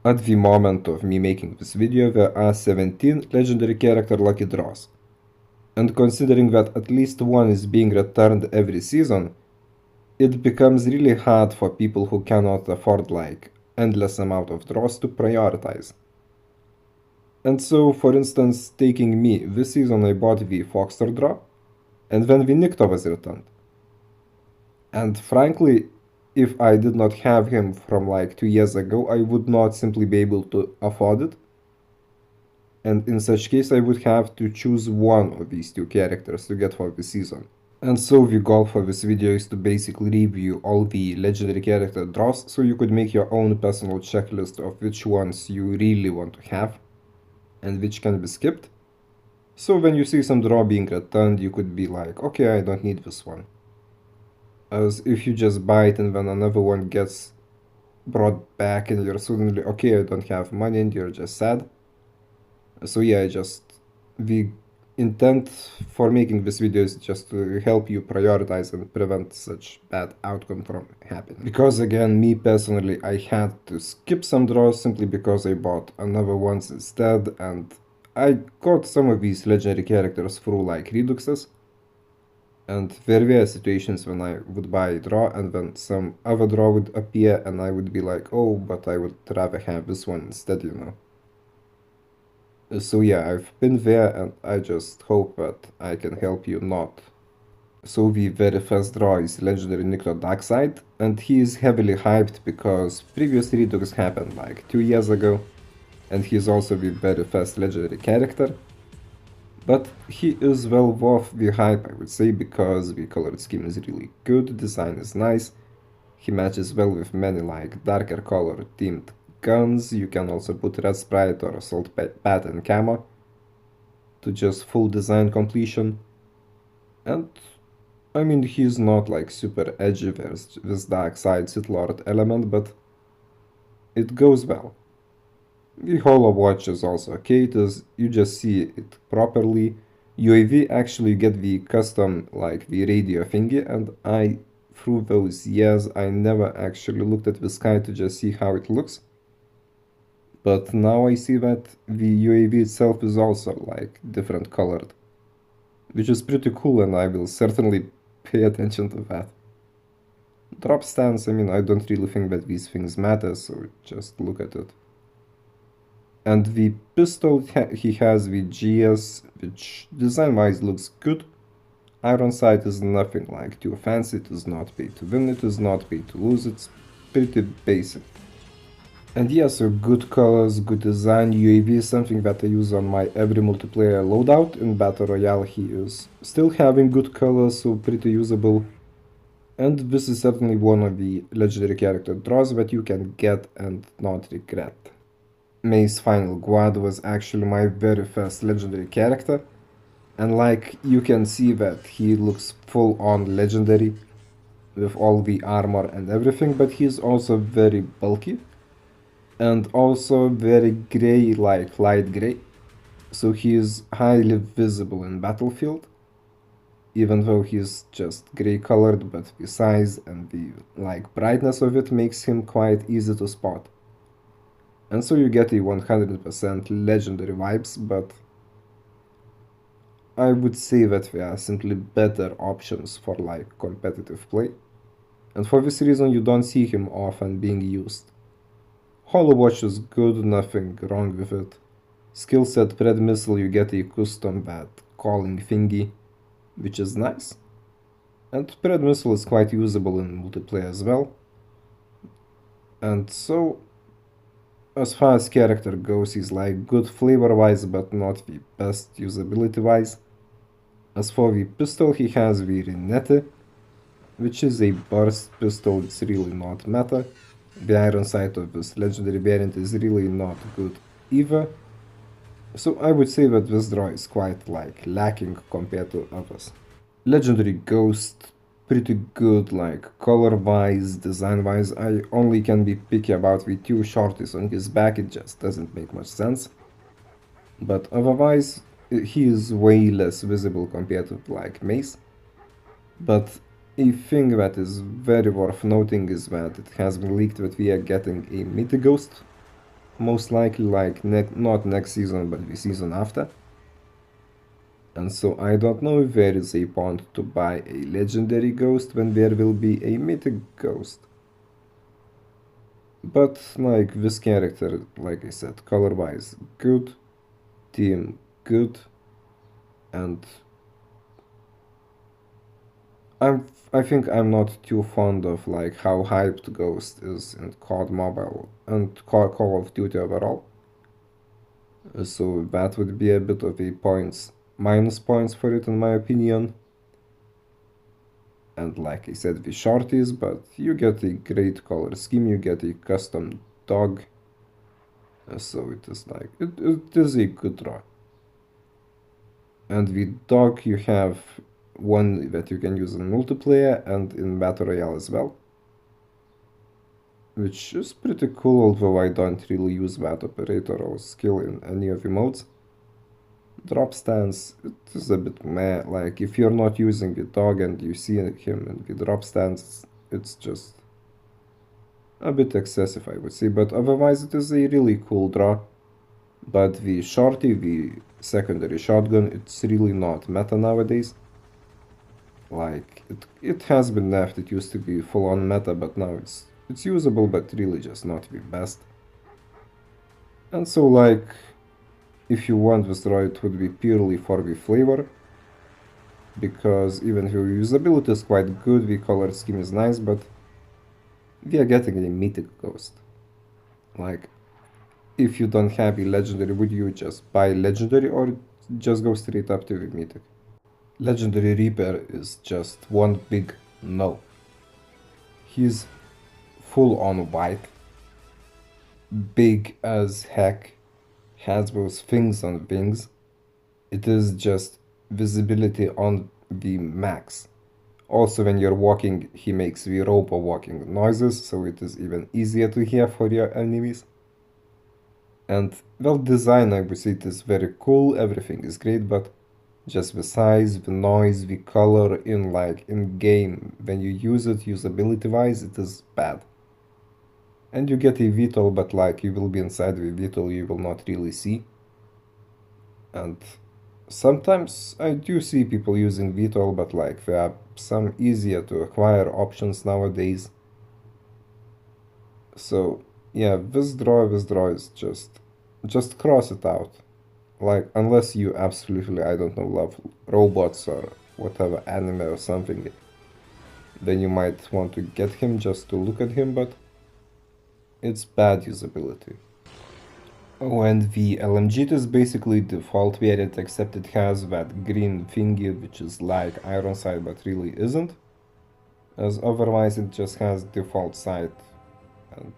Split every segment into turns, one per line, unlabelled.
At the moment of me making this video, there are 17 legendary character lucky draws. And considering that at least one is being returned every season, it becomes really hard for people who cannot afford like endless amount of draws to prioritize. And so, for instance, taking me, this season I bought the Foxtrot draw, and then the Nikto was returned. And frankly, if I did not have him from like 2 years ago, I would not simply be able to afford it. And in such case, I would have to choose one of these two characters to get for the season. And so the goal for this video is to basically review all the legendary character draws, so you could make your own personal checklist of which ones you really want to have, and which can be skipped. So when you see some draw being returned, you could be like, okay, I don't need this one. As if you just buy it and then another one gets brought back and you're suddenly, okay, I don't have money, and you're just sad. So yeah, the intent for making this video is just to help you prioritize and prevent such bad outcome from happening. Because again, me personally, I had to skip some draws simply because I bought another ones instead, and I got some of these legendary characters through like reduxes. And there were situations when I would buy a draw and then some other draw would appear and I would be like, oh, but I would rather have this one instead, you know. So yeah, I've been there and I just hope that I can help you not. So the very first draw is legendary Nikto Darkside, and he is heavily hyped because previous redux happened like 2 years ago, and he is also the very first legendary character. But he is well worth the hype, I would say, because the color scheme is really good, design is nice, he matches well with many like darker color themed guns. You can also put red sprite or assault pad and camo to just full design completion. And I mean, he's not like super edgy with this dark side Sith Lord element, but it goes well. The Holo Watch is also okay, you just see it properly. UAV actually get the custom like the radio thingy, and through those years I never actually looked at the sky to just see how it looks. But now I see that the UAV itself is also like different colored, which is pretty cool, and I will certainly pay attention to that. Drop stance, I mean, I don't really think that these things matter, so just look at it. And the pistol he has the GS, which design-wise looks good. Iron sight is nothing like too fancy, it is not pay to win, it is not pay to lose, it's pretty basic. And yeah, so good colors, good design. UAV is something that I use on my every multiplayer loadout. In Battle Royale he is still having good colors, so pretty usable. And this is certainly one of the legendary character draws that you can get and not regret. Mace Final Guard was actually my very first legendary character. And like, you can see that he looks full on legendary with all the armor and everything, but he's also very bulky. And also very grey, like light grey, so he is highly visible in battlefield, even though he's just grey colored, but the size and the like brightness of it makes him quite easy to spot. And so you get a 100% legendary vibes, but I would say that there are simply better options for like competitive play, and for this reason you don't see him often being used. Holo Watch is good, nothing wrong with it. Skill set Pred Missile, you get a custom that calling thingy, which is nice. And Pred Missile is quite usable in multiplayer as well. And so, as far as character goes, he's like good flavor-wise, but not the best usability-wise. As for the pistol, he has the Rinette, which is a burst pistol, it's really not meta. The iron sight of this legendary variant is really not good either, so I would say that this draw is quite like lacking compared to others. Legendary Ghost, pretty good like color wise, design wise. I only can be picky about the two shorties on his back, it just doesn't make much sense. But otherwise, he is way less visible compared to like Mace. But a thing that is very worth noting is that it has been leaked that we are getting a Mythic Ghost, most likely like not next season but the season after. And so I don't know if there is a point to buy a legendary ghost when there will be a mythic ghost. But like this character, like I said, color-wise good, team good, and I think I'm not too fond of like how hyped Ghost is in COD Mobile and Call of Duty overall. So that would be a bit of a minus points for it in my opinion. And like I said, the shorties, but you get a great color scheme, you get a custom dog. So it is like, it is a good draw. And the dog you have one that you can use in multiplayer and in Battle Royale as well. Which is pretty cool, although I don't really use that operator or skill in any of the modes. Drop stance, it is a bit meh, like if you're not using the dog and you see him in the drop stance, it's just a bit excessive I would say, but otherwise it is a really cool draw. But the shorty, the secondary shotgun, it's really not meta nowadays. Like, it has been nerfed, it used to be full on meta, but now it's usable, but really just not the best. And so like, if you want this draw, it would be purely for the flavor, because even though usability is quite good, the color scheme is nice, but we are getting a mythic ghost. Like, if you don't have a legendary, would you just buy legendary or just go straight up to the mythic? Legendary Reaper is just one big no. He's full on white, big as heck, has those things on wings. It is just visibility on the max. Also, when you're walking, he makes the robot walking noises, so it is even easier to hear for your enemies. And well, design, I would say it is very cool, everything is great, but just the size, the noise, the color in game, when you use it usability wise, it is bad. And you get a VTOL, but like you will be inside the VTOL, you will not really see. And sometimes I do see people using VTOL, but like there are some easier to acquire options nowadays. So yeah, this draw is just cross it out. Like, unless you absolutely, I don't know, love robots or whatever, anime or something, then you might want to get him just to look at him, but it's bad usability. Oh, and the LMG is basically default variant, except it has that green thingy, which is like iron sight, but really isn't. As otherwise it just has default sight, and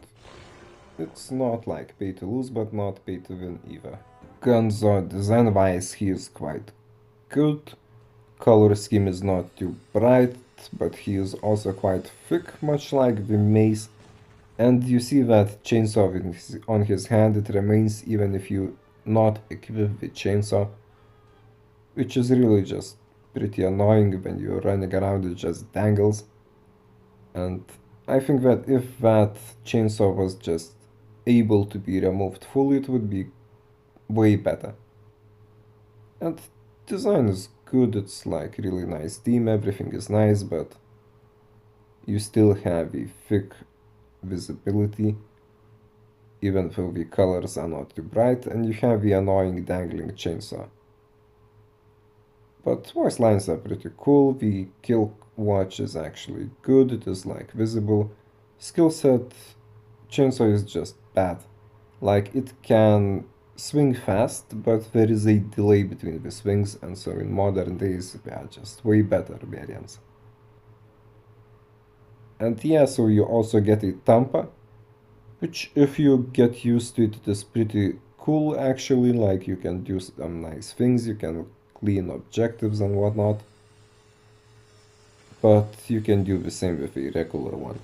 it's not like pay to lose, but not pay to win either. Gunzo, design-wise, he is quite good. Color scheme is not too bright, but he is also quite thick, much like the Mace. And you see that chainsaw on his hand, it remains even if you not equip the chainsaw. Which is really just pretty annoying when you're running around, it just dangles. And I think that if that chainsaw was just able to be removed fully, it would be way better. And design is good, it's like really nice theme, everything is nice, but you still have a thick visibility, even though the colors are not too bright, and you have the annoying dangling chainsaw. But voice lines are pretty cool, the kill watch is actually good, it is like visible. Skill set, chainsaw is just bad. Like, it can swing fast, but there is a delay between the swings, and so in modern days they are just way better variants. And yeah, so you also get a Tampa, which if you get used to it, it is pretty cool actually, like you can do some nice things, you can clean objectives and whatnot, but you can do the same with a regular one.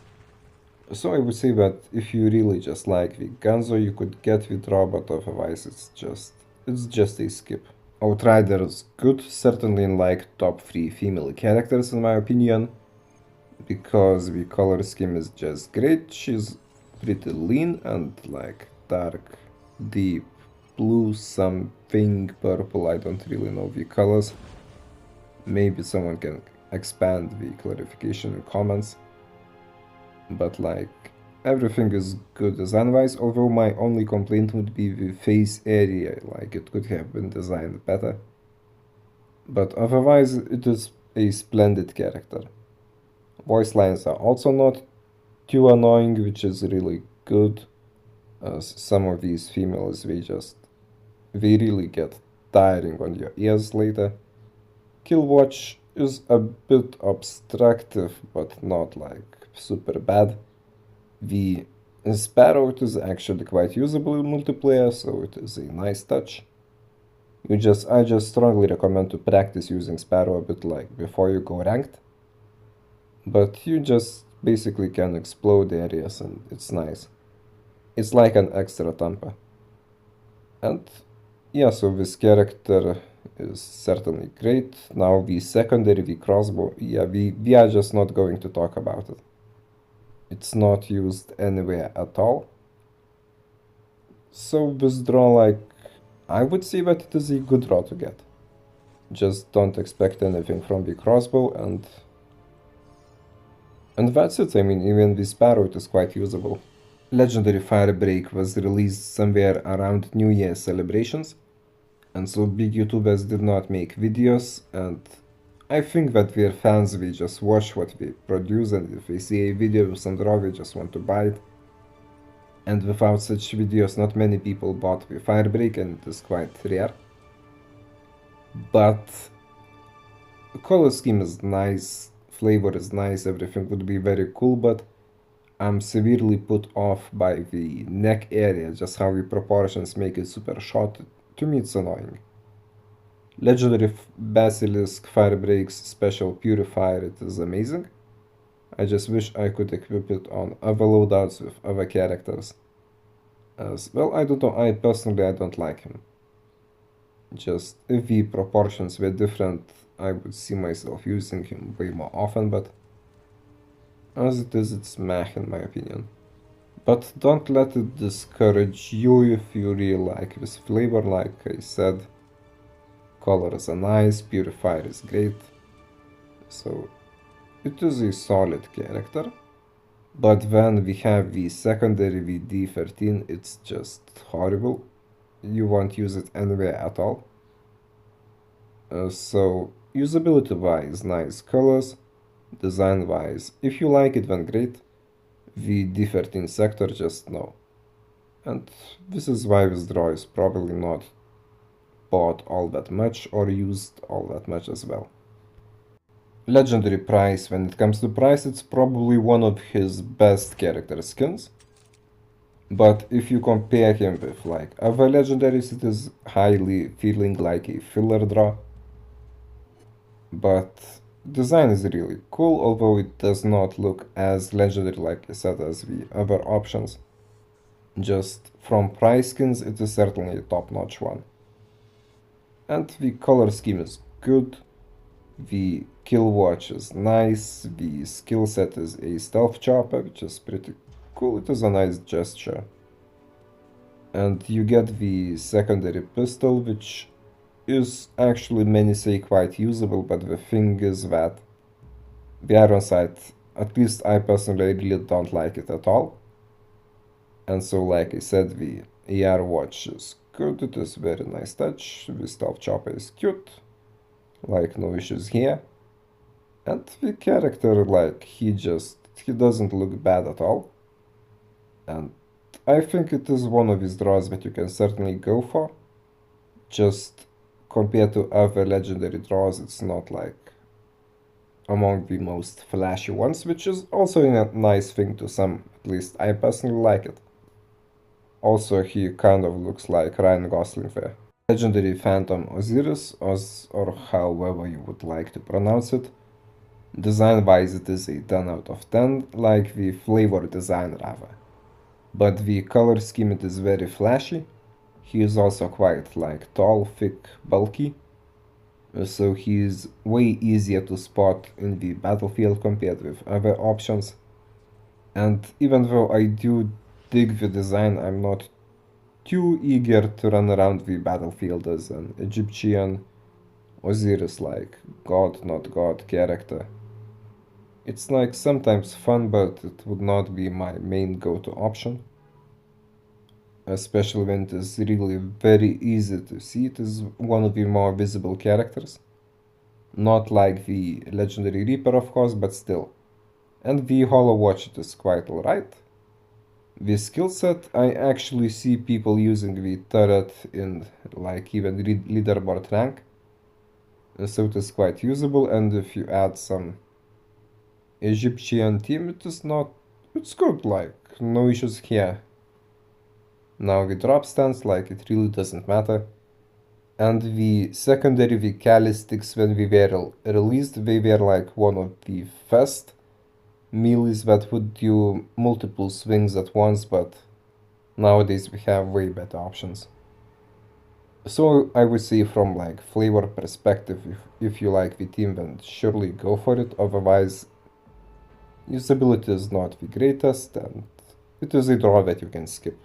So I would say that if you really just like the Gunzo, you could get the draw, but otherwise it's just a skip. Outrider is good, certainly in like top 3 female characters in my opinion, because the color scheme is just great. She's pretty lean and like dark, deep blue, something purple, I don't really know the colors. Maybe someone can expand the clarification in comments. But like, everything is good design-wise, although my only complaint would be the face area, like it could have been designed better. But otherwise, it is a splendid character. Voice lines are also not too annoying, which is really good, as some of these females, they really get tiring on your ears later. Killwatch is a bit obstructive, but not like super bad. The Sparrow is actually quite usable in multiplayer, so it is a nice touch. I just strongly recommend to practice using Sparrow a bit like before you go ranked. But you just basically can explode areas and it's nice. It's like an extra tamper. And yeah, so this character is certainly great. Now the secondary, the crossbow, yeah, we are just not going to talk about it. It's not used anywhere at all. So this draw, like, I would say that it is a good draw to get. Just don't expect anything from the crossbow and that's it. I mean, even the Sparrow is quite usable. Legendary Firebreak was released somewhere around New Year celebrations, and so big YouTubers did not make videos, and I think that their fans will just watch what we produce, and if they see a video with some draw, they just want to buy it. And without such videos, not many people bought the Firebreak, and it is quite rare. But the color scheme is nice, flavor is nice, everything would be very cool, but I'm severely put off by the neck area, just how the proportions make it super short. To me it's annoying. Legendary Basilisk Firebreak's special purifier, it is amazing. I just wish I could equip it on other loadouts with other characters. As well, I don't know, I don't like him. Just if the proportions were different, I would see myself using him way more often, but as it is, it's meh in my opinion. But don't let it discourage you if you really like this flavor. Like I said, colors are nice, purifier is great, so it is a solid character. But when we have the secondary VD13, it's just horrible. You won't use it anywhere at all. So usability wise, nice colors. Design wise, if you like it, then great. The D13 sector, just no. And this is why this draw is probably not bought all that much or used all that much as well. Legendary Price, when it comes to Price, it's probably one of his best character skins. But if you compare him with like other legendaries, it is highly feeling like a filler draw. But design is really cool, although it does not look as legendary, like I said, as the other options. Just from price skins, it is certainly a top-notch one. And the color scheme is good. The kill watch is nice. The skill set is a stealth chopper, which is pretty cool. It is a nice gesture. And you get the secondary pistol, which is actually, many say, quite usable, but the thing is that the iron sight, at least I personally really don't like it at all. And so, like I said, the AR watch is good, it is very nice touch, the stealth chopper is cute, like no issues here. And the character, like, he doesn't look bad at all. And I think it is one of his draws that you can certainly go for. Just compared to other legendary draws, it's not like among the most flashy ones, which is also a nice thing to some, at least I personally like it. Also, he kind of looks like Ryan Gosling there. Legendary Phantom Osiris, or however you would like to pronounce it. Design-wise, it is a 10 out of 10, like the flavor design rather. But the color scheme, it is very flashy. He is also quite like tall, thick, bulky. So he is way easier to spot in the battlefield compared with other options. And even though I do dig the design, I'm not too eager to run around the battlefield as an Egyptian Osiris like god not god character. It's like sometimes fun, but it would not be my main go-to option, especially when it is really very easy to see it is one of the more visible characters. Not like the Legendary Reaper, of course, but still. And the Hollow Watch it is quite alright. The skill set, I actually see people using the turret in like even leaderboard rank, so it is quite usable, and if you add some Egyptian team, it is not, it's good, like, no issues here. Now the drop stance, like, it really doesn't matter. And the secondary, the Calistics, when we were released, they were like one of the first melees that would do multiple swings at once, but nowadays we have way better options. So I would say from like flavor perspective, if you like the team, then surely go for it. Otherwise, usability is not the greatest, and it is a draw that you can skip.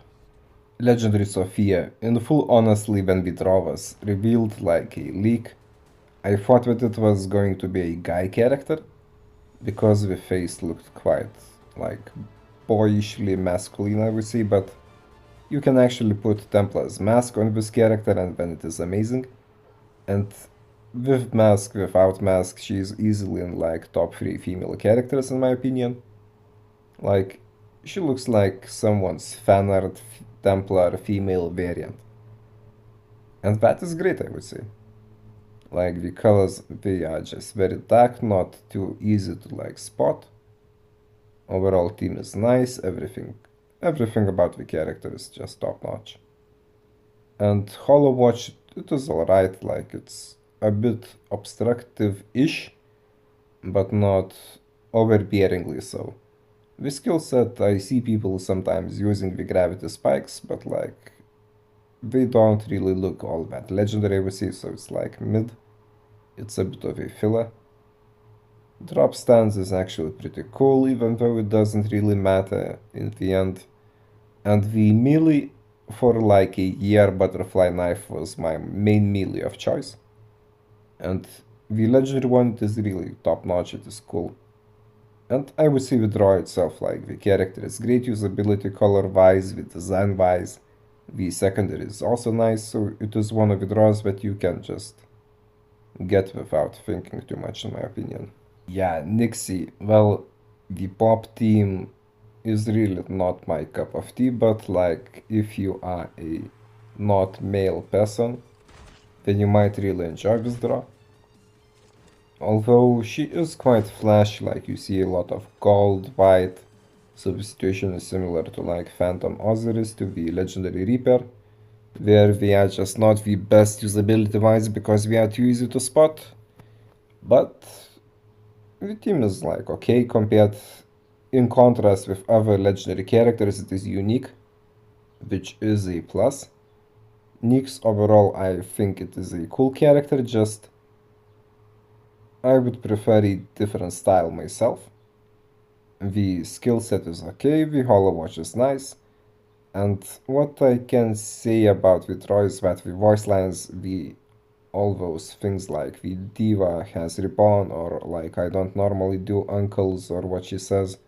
Legendary Sophia, in full honestly, when the draw was revealed like a leak, I thought that it was going to be a guy character, because the face looked quite like boyishly masculine, I would say, but you can actually put Templa's mask on this character and then it is amazing. And with mask, without mask, she is easily in like top 3 female characters in my opinion. Like, she looks like someone's fan art Templar female variant. And that is great, I would say. Like, the colors, they are just very dark, not too easy to like spot. Overall team is nice, everything about the character is just top notch. And Hollow Watch, it is alright, like it's a bit obstructive-ish, but not overbearingly so. The skill set, I see people sometimes using the gravity spikes, but like they don't really look all that legendary, I would say, so it's like mid. It's a bit of a filler. Drop stance is actually pretty cool, even though it doesn't really matter in the end. And the melee for like a year, Butterfly Knife was my main melee of choice. And the legendary one, it is really top notch, it is cool. And I would say the draw itself, like the character is great usability color wise, the design wise. The secondary is also nice, so it is one of the draws that you can just get without thinking too much, in my opinion. Yeah, Nixie, well, the pop team is really not my cup of tea, but like if you are a not male person, then you might really enjoy this draw. Although she is quite flashy, like you see a lot of gold, white, so the situation is similar to like Phantom Osiris to the Legendary Reaper, where we are just not the best usability wise because we are too easy to spot, but the team is like okay compared. In contrast with other legendary characters, it is unique, which is a plus. Nyx overall, I think it is a cool character, just I would prefer a different style myself. The skill set is okay, the Hollow Watch is nice, and what I can say about the Troy is that the voice lines, all those things like the diva has reborn, or like I don't normally do uncles, or what she says,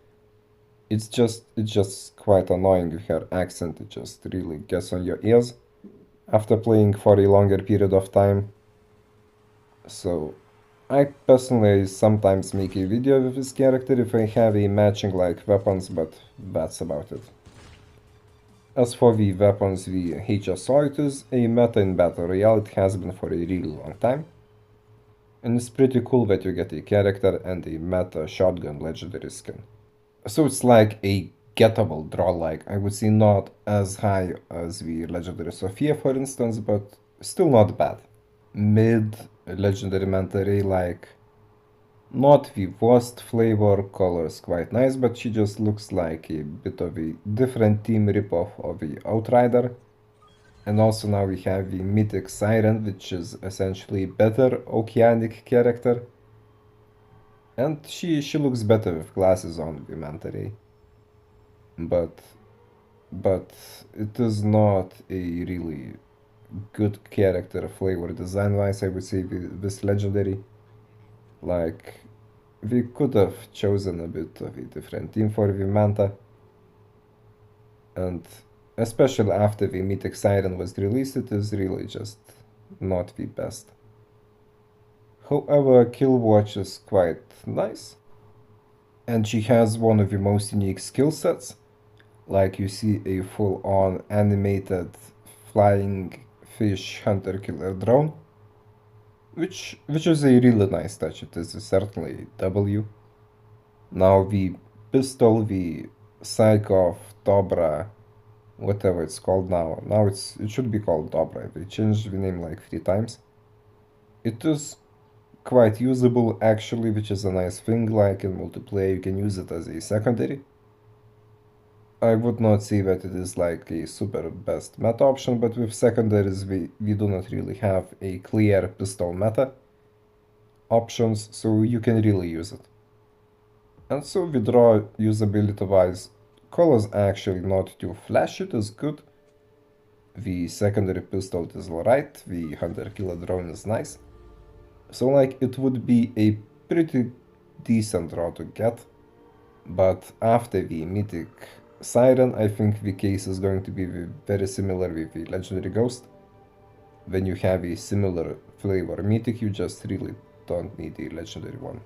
it's just quite annoying with her accent. It just really gets on your ears after playing for a longer period of time. So I personally sometimes make a video with this character if I have a matching like weapons, but that's about it. As for the weapons, the HSO, it is a meta in Battle Royale, it has been for a really long time. And it's pretty cool that you get a character and a meta shotgun legendary skin. So it's like a gettable draw, like I would say not as high as the Legendary Sophia for instance, but still not bad. Mid Legendary Manta Ray, like not the worst flavor, colors quite nice, but she just looks like a bit of a different team ripoff of the Outrider. And also now we have the Mythic Siren, which is essentially better oceanic character. And she looks better with glasses on the Manta Ray. But but it is not a really good character flavor design wise. I would say this legendary, like, we could have chosen a bit of a different team for the Manta, and especially after the Mythic Siren was released, it is really just not the best. However, Killwatch is quite nice, and she has one of the most unique skill sets. Like, you see a full-on animated flying fish hunter killer drone, which is a really nice touch. It is certainly a W. Now the pistol, the Psycho of Dobra, whatever it's called now. Now it should be called Dobra. They changed the name like 3 times. It is quite usable actually, which is a nice thing. Like in multiplayer, you can use it as a secondary. I would not say that it is like a super best meta option, but with secondaries we do not really have a clear pistol meta options, so you can really use it. And so the draw usability wise, colors actually not too flashy, it is good. The secondary pistol is alright, the hunter killer drone is nice. So like it would be a pretty decent draw to get, but after the mythic Siren, I think the case is going to be very similar with the Legendary Ghost. When you have a similar flavor mythic, you just really don't need a legendary one.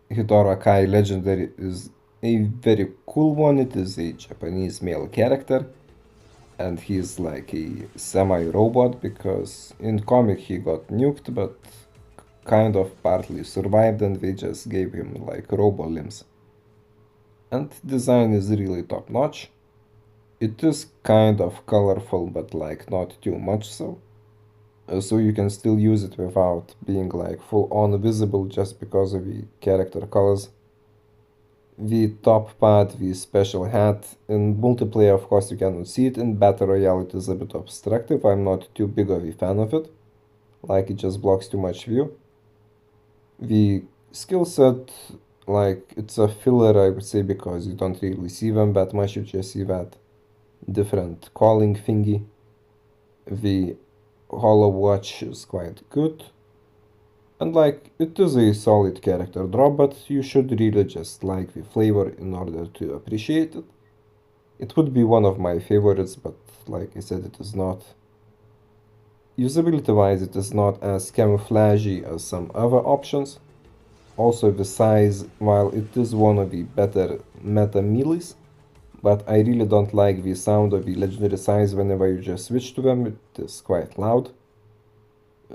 Hidora Kai Legendary is a very cool one. It is a Japanese male character, and he's like a semi-robot because in comic he got nuked, but kind of partly survived, and they just gave him like robo limbs. And design is really top notch. It is kind of colorful, but like not too much so. So you can still use it without being like full on visible just because of the character colors. The top part, the special hat, in multiplayer of course you cannot see it, in Battle Royale it is a bit obstructive, I'm not too big of a fan of it. Like it just blocks too much view. The skill set, like, it's a filler, I would say, because you don't really see them that much, you just see that different calling thingy. The Hollow Watch is quite good, and like, it is a solid character draw, but you should really just like the flavor in order to appreciate it. It would be one of my favorites, but like I said, it is not. Usability wise, it is not as camouflagey as some other options. Also the size, while it is one of the better meta melees, but I really don't like the sound of the legendary size whenever you just switch to them, it is quite loud.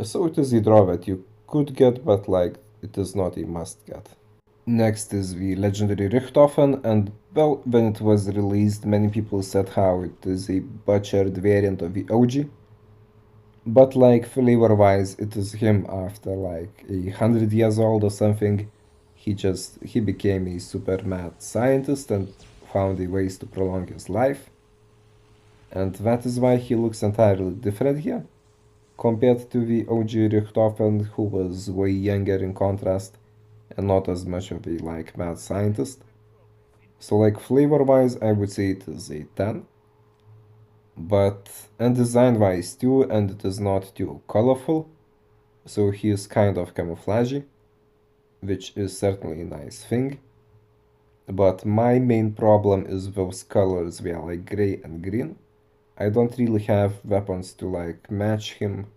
So it is a draw that you could get, but like, it is not a must get. Next is the legendary Richtofen, and well, when it was released, many people said how it is a butchered variant of the OG. But like flavor wise, it is him after like 100 years old or something. He became a super mad scientist and found a ways to prolong his life. And that is why he looks entirely different here, compared to the OG Richtofen, who was way younger in contrast, and not as much of a like mad scientist. So like flavor wise, I would say it is a 10. And design wise too, and it is not too colorful, so he is kind of camouflagey, which is certainly a nice thing. But my main problem is those colors, they are like gray and green. I don't really have weapons to like match him,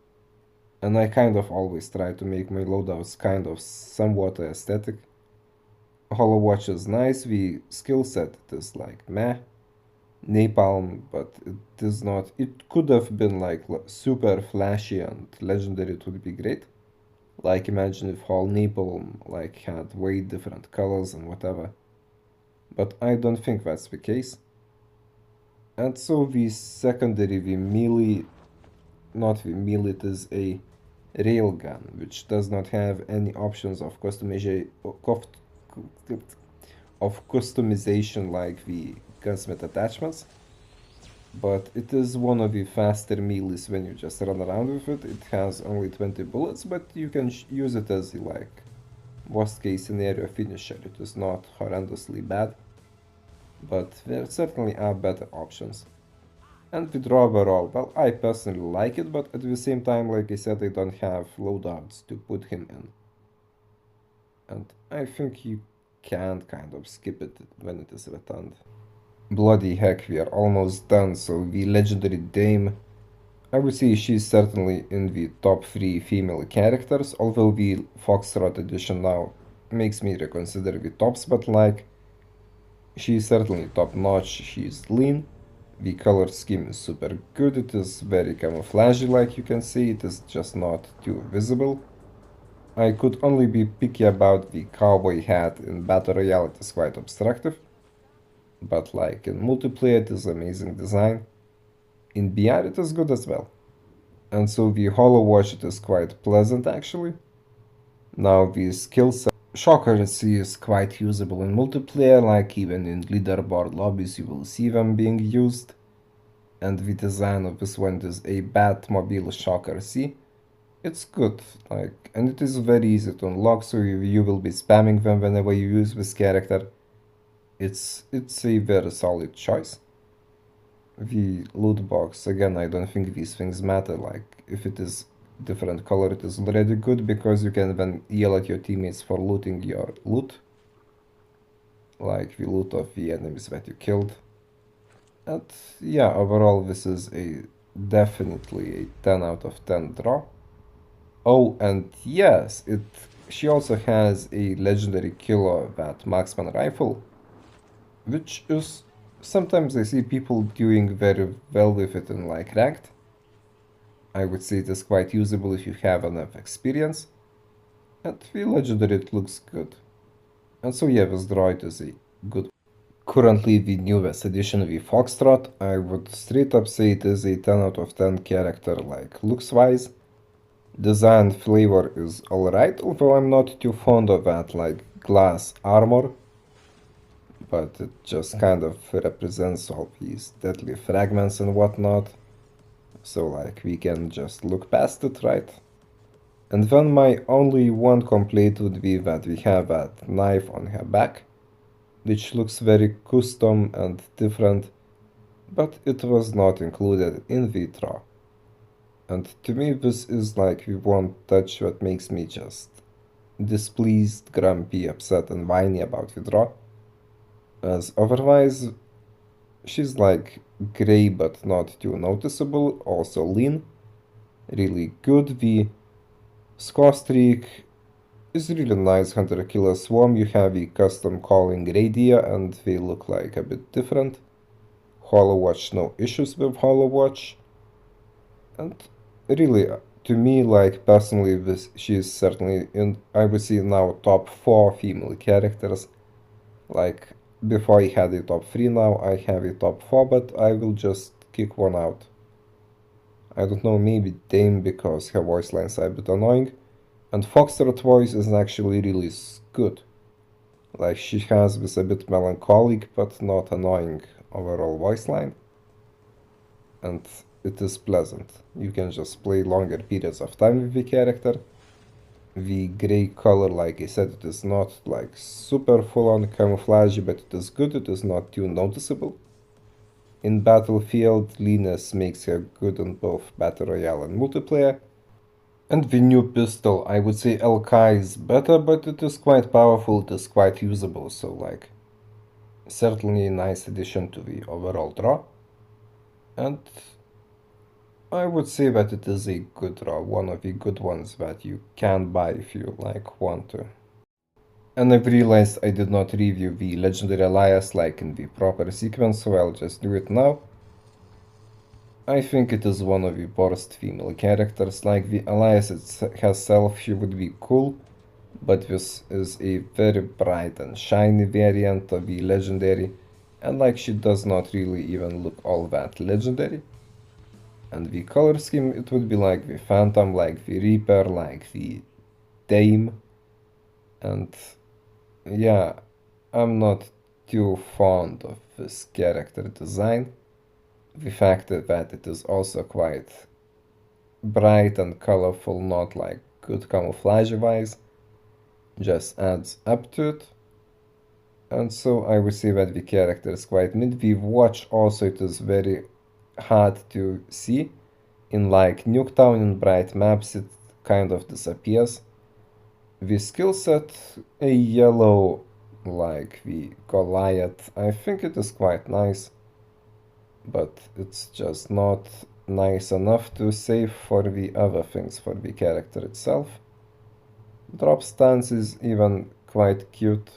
and I kind of always try to make my loadouts kind of somewhat aesthetic. Hollow Watch is nice, the skill set is like meh. Napalm, but it is not. It could have been like super flashy and legendary, it would be great. Like imagine if whole Napalm like had way different colors and whatever. But I don't think that's the case. And so the secondary, the melee, not the melee, it is a railgun, which does not have any options of customization like the gunsmith attachments, but it is one of the faster melees when you just run around with it. It has only 20 bullets, but you can use it as a like worst case scenario finisher. It is not horrendously bad. but there certainly are better options. And with overall, well, I personally like it, but at the same time, like I said, I don't have loadouts to put him in. And I think you can kind of skip it when it is returned. Bloody heck, we are almost done, so the legendary Dame, I would say she's certainly in the top 3 female characters, although the Foxtrot edition now makes me reconsider the tops, but like, she's certainly top notch, she's lean, the color scheme is super good, it is very camouflagey like you can see, it is just not too visible. I could only be picky about the cowboy hat. In Battle Royale it is quite obstructive, but like in multiplayer it is amazing design. In BR it is good as well. And so the Hollow Watch it is quite pleasant actually. Now the skill set Shocker is quite usable in multiplayer, like even in leaderboard lobbies you will see them being used. And the design of this one is a Batmobile Shocker C. It's good, like, and it is very easy to unlock, so you will be spamming them whenever you use this character. It's a very solid choice. The loot box, again, I don't think these things matter, like, if it is different color, it is already good, because you can then yell at your teammates for looting your loot. Like the loot of the enemies that you killed. And yeah, overall this is definitely a 10 out of 10 draw. Oh, and yes, she also has a legendary killer, that marksman rifle, which is sometimes I see people doing very well with it in like ranked. I would say it is quite usable if you have enough experience, and the legendary it looks good. And so yeah, this droid is a good. Currently the newest edition of the Foxtrot, I would straight up say it is a 10 out of 10 character, like looks wise. Design flavor is alright, although I'm not too fond of that like glass armor, but it just kind of represents all these deadly fragments and whatnot, so like we can just look past it, right? And then my only one complaint would be that we have that knife on her back, which looks very custom and different, but it was not included in the draw. And to me this is like the one touch that makes me just displeased, grumpy, upset and whiny about the draw. As otherwise, she's like grey but not too noticeable, also lean, really good. The score streak is really nice, Hunter Killer Swarm, you have a custom calling radio and they look like a bit different. Hollow Watch, no issues with Hollow Watch. And really, to me, like personally, she is certainly in, I would say now top 4 female characters. Like before I had a top 3, now I have a top 4, but I will just kick one out. I don't know, maybe Dame, because her voice lines are a bit annoying, and Foxtrot voice is actually really good. Like she has this a bit melancholic but not annoying overall voice line, and it is pleasant. You can just play longer periods of time with the character. The grey color, like I said, it is not like super full-on camouflage, but it is good, it is not too noticeable. In Battlefield, leanness makes her good in both Battle Royale and multiplayer. And the new pistol, I would say Kai is better, but it is quite powerful, it is quite usable, so like, certainly a nice addition to the overall draw. And I would say that it is a good draw, one of the good ones that you can buy if you like want to. And I've realized I did not review the legendary Alias like in the proper sequence, so I'll just do it now. I think it is one of the worst female characters, like the Alias herself, she would be cool, but this is a very bright and shiny variant of the legendary, and like she does not really even look all that legendary. And the color scheme, it would be like the Phantom, like the Reaper, like the Dame. And yeah, I'm not too fond of this character design. The fact that it is also quite bright and colorful, not like good camouflage wise, just adds up to it. And so I would say that the character is quite mid. The watch also it is very hard to see. In like Nuketown in bright maps it kind of disappears. The skill set, a yellow like the Goliath, I think it is quite nice, but it's just not nice enough to save for the other things for the character itself. Drop stance is even quite cute,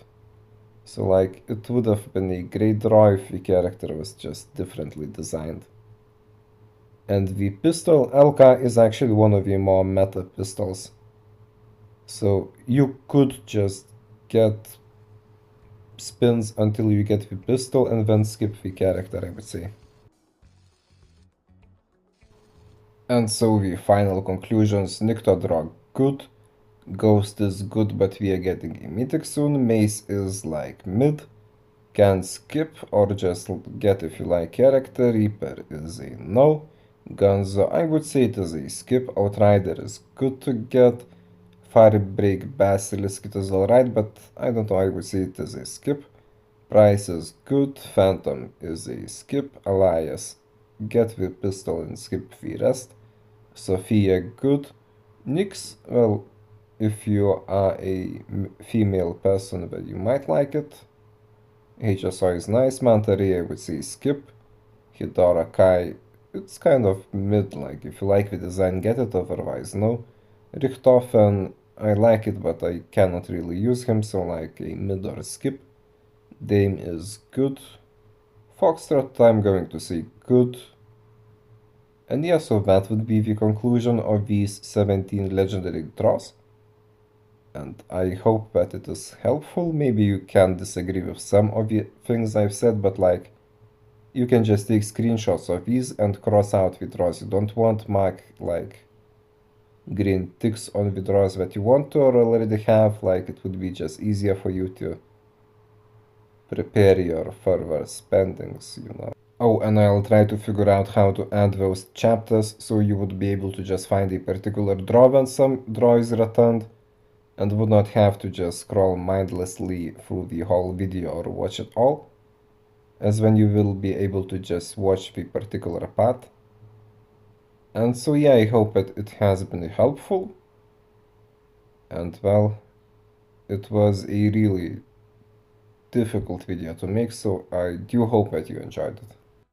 so like it would have been a great draw if the character was just differently designed. And the pistol LK is actually one of the more meta pistols. So you could just get spins until you get the pistol and then skip the character, I would say. And so the final conclusions: Nikto draw good, Ghost is good but we are getting a mythic soon, Mace is like mid, can skip or just get if you like character, Reaper is a no, Gunzo I would say it is a skip, Outrider is good to get, Firebreak Basilisk it is alright but I don't know, I would say it is a skip, Price is good, Phantom is a skip, Alias get the pistol and skip the rest, Sophia good, Nyx, well, if you are a female person then you might like it. HSO is nice, Manta Ray I would say skip, Hidora Kai it's kind of mid, like if you like the design get it, otherwise no. Richtofen I like it but I cannot really use him, so like a mid or a skip. Dame is good. Foxtrot I'm going to say good. And yeah, so that would be the conclusion of these 17 legendary draws. And I hope that it is helpful. Maybe you can disagree with some of the things I've said, but like, you can just take screenshots of these and cross out the draws you don't want, mark like green ticks on the draws that you want to or already have, like it would be just easier for you to prepare your further spendings, you know. Oh, and I'll try to figure out how to add those chapters so you would be able to just find a particular draw when some draw is returned and would not have to just scroll mindlessly through the whole video or watch it all, as when you will be able to just watch the particular part. And so yeah, I hope that it has been helpful, and well, it was a really difficult video to make, so I do hope that you enjoyed it.